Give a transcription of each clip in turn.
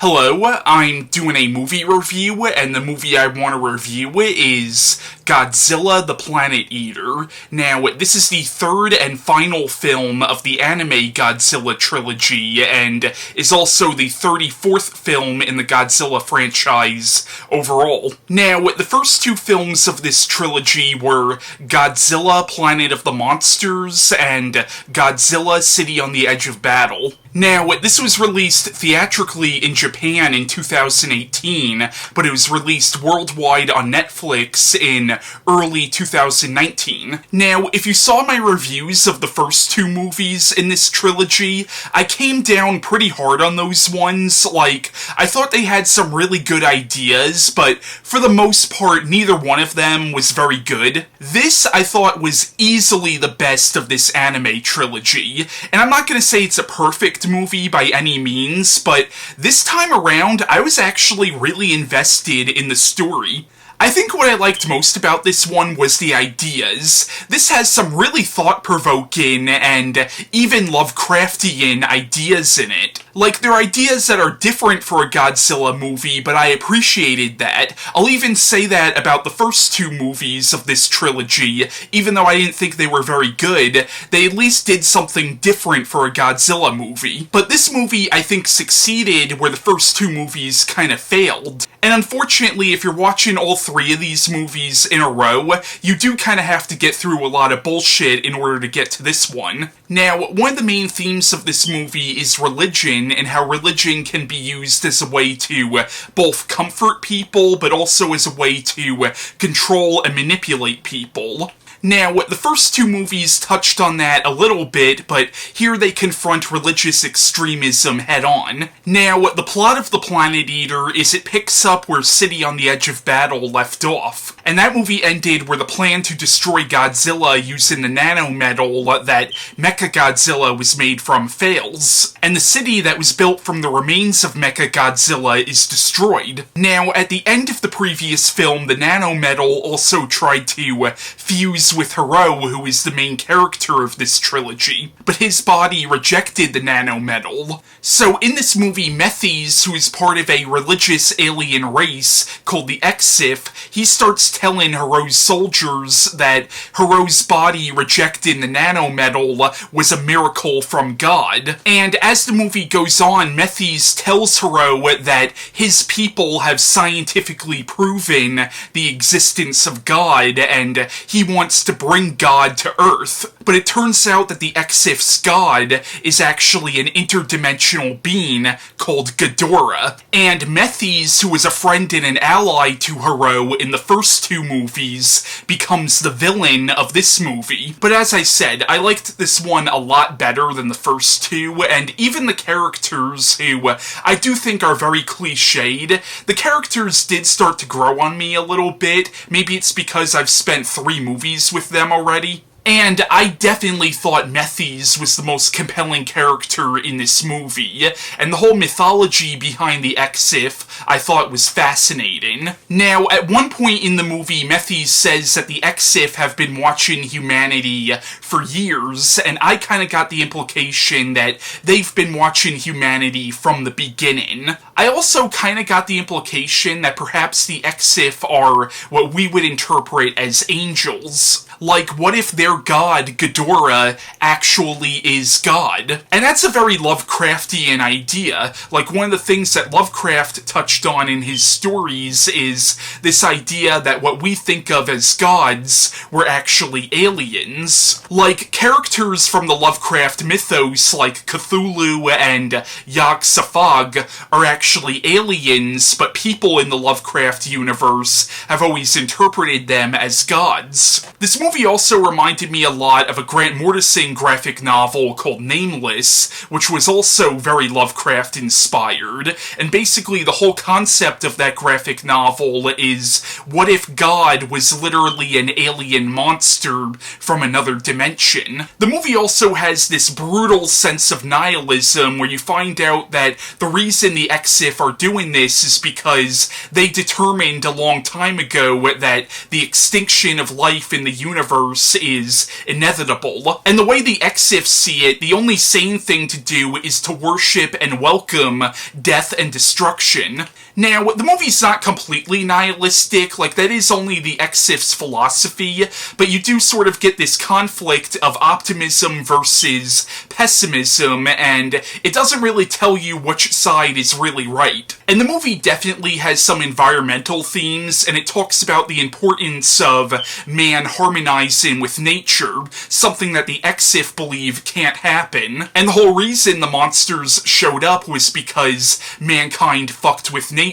Hello, I'm doing a movie review, and the movie I want to review is Godzilla the Planet Eater. Now, this is the third and final film of the Anime Godzilla trilogy, and is also the 34th film in the Godzilla franchise overall. Now, the first two films of this trilogy were Godzilla Planet of the Monsters and Godzilla City on the Edge of Battle. Now, this was released theatrically in Japan in 2018, but it was released worldwide on Netflix in early 2019. Now, if you saw my reviews of the first two movies in this trilogy, I came down pretty hard on those ones. I thought they had some really good ideas, but for the most part, neither one of them was very good. This, I thought, was easily the best of this anime trilogy, and I'm not gonna say it's a perfect movie by any means, but this time around, I was actually really invested in the story. I think what I liked most about this one was the ideas. This has some really thought-provoking and even Lovecraftian ideas in it. They're ideas that are different for a Godzilla movie, but I appreciated that. I'll even say that about the first two movies of this trilogy. Even though I didn't think they were very good, they at least did something different for a Godzilla movie. But this movie, I think, succeeded where the first two movies kind of failed. And unfortunately, if you're watching all three of these movies in a row, you do kind of have to get through a lot of bullshit in order to get to this one. Now, one of the main themes of this movie is religion, and how religion can be used as a way to both comfort people, but also as a way to control and manipulate people. Now, the first two movies touched on that a little bit, but here they confront religious extremism head-on. Now, the plot of The Planet Eater is it picks up where City on the Edge of Battle left off, and that movie ended where the plan to destroy Godzilla using the nanometal that Mechagodzilla was made from fails, and the city that was built from the remains of Mechagodzilla is destroyed. Now, at the end of the previous film, the nanometal also tried to fuse with Hiro, who is the main character of this trilogy, but his body rejected the nanometal. So in this movie, Methes, who is part of a religious alien race called the Exif, he starts telling Hiro's soldiers that Hiro's body rejecting the nanometal was a miracle from God. And as the movie goes on, Methes tells Hiro that his people have scientifically proven the existence of God, and he wants to bring God to Earth. But it turns out that the Exif's God is actually an interdimensional being called Ghidorah. And Methes, who was a friend and an ally to Hiro in the first two movies, becomes the villain of this movie. But as I said, I liked this one a lot better than the first two, and even the characters, who I do think are very cliched, the characters did start to grow on me a little bit. Maybe it's because I've spent 3 movies with them already. And I definitely thought Methes was the most compelling character in this movie, and the whole mythology behind the Exif I thought was fascinating. Now, at one point in the movie, Methes says that the Exif have been watching humanity for years, and I kind of got the implication that they've been watching humanity from the beginning. I also kind of got the implication that perhaps the Exif are what we would interpret as angels. What if their god, Ghidorah, actually is God? And that's a very Lovecraftian idea. One of the things that Lovecraft touched on in his stories is this idea that what we think of as gods were actually aliens. Characters from the Lovecraft mythos, like Cthulhu and Yog-Sothoth, are actually aliens, but people in the Lovecraft universe have always interpreted them as gods. This movie also reminded me a lot of a Grant Morrison graphic novel called Nameless, which was also very Lovecraft-inspired, and basically the whole concept of that graphic novel is, what if God was literally an alien monster from another dimension? The movie also has this brutal sense of nihilism where you find out that the reason the Exif are doing this is because they determined a long time ago that the extinction of life in the universe universe is inevitable. And the way the Exifs see it, the only sane thing to do is to worship and welcome death and destruction. Now, the movie's not completely nihilistic, like that is only the Exif's philosophy, but you do sort of get this conflict of optimism versus pessimism, and it doesn't really tell you which side is really right. And the movie definitely has some environmental themes, and it talks about the importance of man harmonizing with nature, something that the Exif believe can't happen. And the whole reason the monsters showed up was because mankind fucked with nature,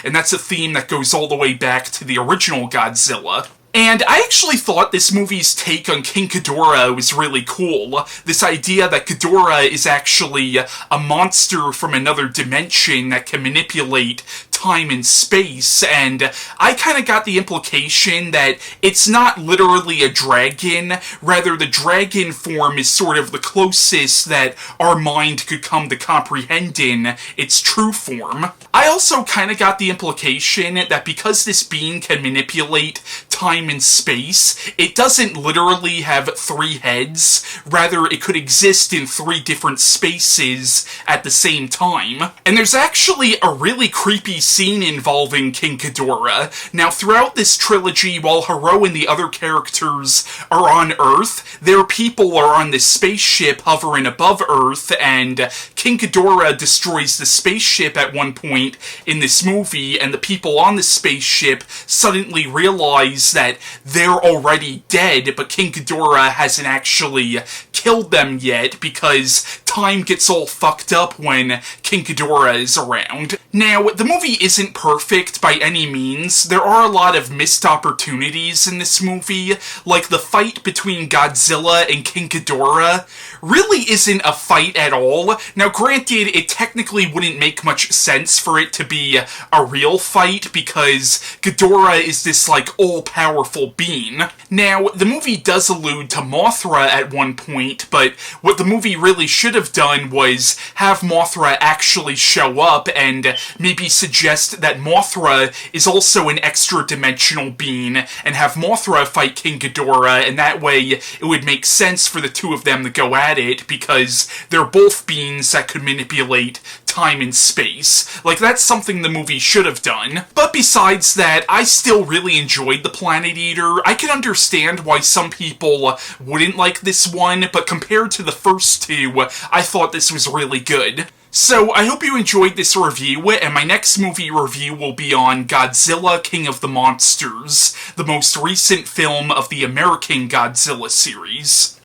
and that's a theme that goes all the way back to the original Godzilla. And I actually thought this movie's take on King Ghidorah was really cool. This idea that Ghidorah is actually a monster from another dimension that can manipulate time and space, and I kind of got the implication that it's not literally a dragon, rather the dragon form is sort of the closest that our mind could come to comprehending its true form. I also kind of got the implication that because this being can manipulate time and space, it doesn't literally have 3 heads, rather it could exist in 3 different spaces at the same time. And there's actually a really creepy scene involving King Ghidorah. Now, throughout this trilogy, while Hiro and the other characters are on Earth, their people are on this spaceship hovering above Earth, and King Ghidorah destroys the spaceship at one point in this movie, and the people on the spaceship suddenly realize that they're already dead, but King Ghidorah hasn't actually killed them yet, because time gets all fucked up when King Ghidorah is around. Now, the movie isn't perfect by any means. There are a lot of missed opportunities in this movie, like the fight between Godzilla and King Ghidorah really isn't a fight at all. Now, granted, it technically wouldn't make much sense for it to be a real fight, because Ghidorah is this, like, all-powerful being. Now, the movie does allude to Mothra at one point, but what the movie really should have done was have Mothra actually show up and maybe suggest that Mothra is also an extra-dimensional being, and have Mothra fight King Ghidorah, and that way it would make sense for the two of them to go at it, because they're both beings that could manipulate time and space. Like, that's something the movie should have done. But besides that, I still really enjoyed The Planet Eater. I can understand why some people wouldn't like this one, but compared to the first two, I thought this was really good. So, I hope you enjoyed this review, and my next movie review will be on Godzilla King of the Monsters, the most recent film of the American Godzilla series.